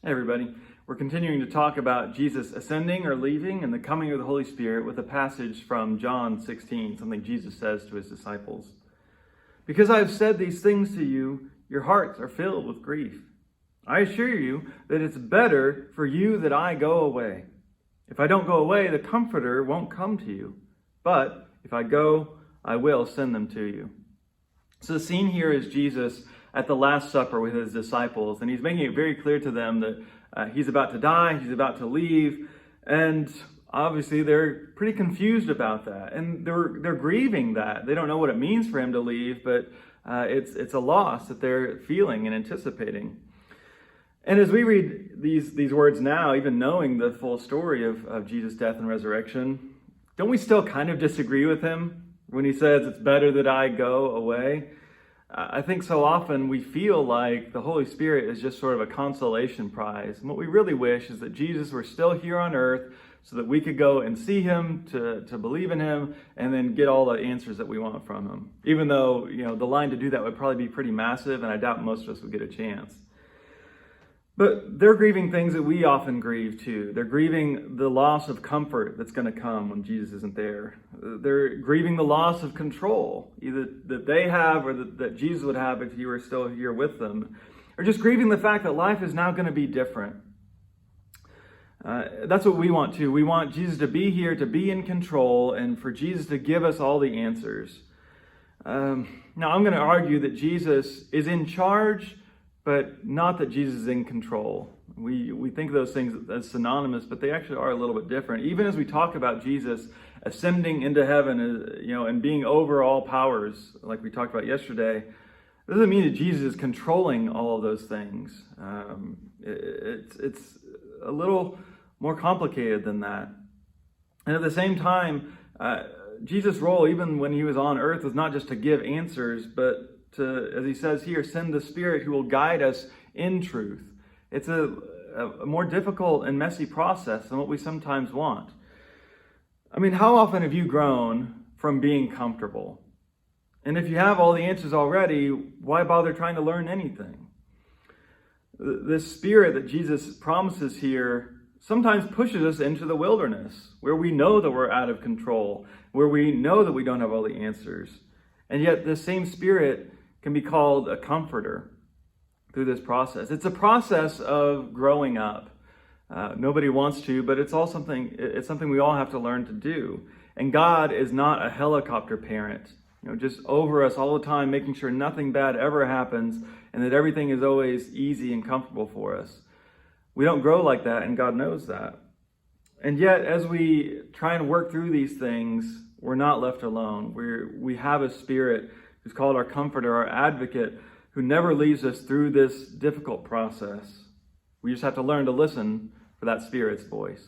Hey everybody, we're continuing to talk about Jesus ascending or leaving and the coming of the Holy Spirit with a passage from John 16, something Jesus says to his disciples. Because I have said these things to you, your hearts are filled with grief. I assure you that it's better for you that I go away. If I don't go away, the Comforter won't come to you. But if I go, I will send them to you. So the scene here is Jesus at the Last Supper with his disciples, and he's making it very clear to them that he's about to die, he's about to leave, and obviously they're pretty confused about that, and they're grieving that. They don't know what it means for him to leave, but it's a loss that they're feeling and anticipating. And as we read these words now, even knowing the full story of Jesus' death and resurrection, don't we still kind of disagree with him when he says it's better that I go away? I think so often we feel like the Holy Spirit is just sort of a consolation prize. And what we really wish is that Jesus were still here on earth so that we could go and see him, to believe in him, and then get all the answers that we want from him. Even though, the line to do that would probably be pretty massive, and I doubt most of us would get a chance. But they're grieving things that we often grieve too. They're grieving the loss of comfort that's going to come when Jesus isn't there. They're grieving the loss of control, either that they have or that Jesus would have if he were still here with them. Or just grieving the fact that life is now going to be different. That's what we want too. We want Jesus to be here, to be in control, and for Jesus to give us all the answers. Now I'm going to argue that Jesus is in charge, but not that Jesus is in control. We think of those things as synonymous, but they actually are a little bit different. Even as we talk about Jesus ascending into heaven, and being over all powers, like we talked about yesterday, it doesn't mean that Jesus is controlling all of those things. It's a little more complicated than that. And at the same time, Jesus' role, even when he was on earth, was not just to give answers, but to, as he says here, send the Spirit who will guide us in truth. It's a more difficult and messy process than what we sometimes want. I mean, how often have you grown from being comfortable? And if you have all the answers already, why bother trying to learn anything? This Spirit that Jesus promises here sometimes pushes us into the wilderness, where we know that we're out of control, where we know that we don't have all the answers. And yet this same Spirit can be called a comforter through this process. It's a process of growing up. Nobody wants to, but it's something we all have to learn to do. And God is not a helicopter parent, just over us all the time, making sure nothing bad ever happens and that everything is always easy and comfortable for us. We don't grow like that, and God knows that. And yet, as we try and work through these things, we're not left alone. We have a Spirit who's called our comforter, our advocate, who never leaves us through this difficult process. We just have to learn to listen for that Spirit's voice.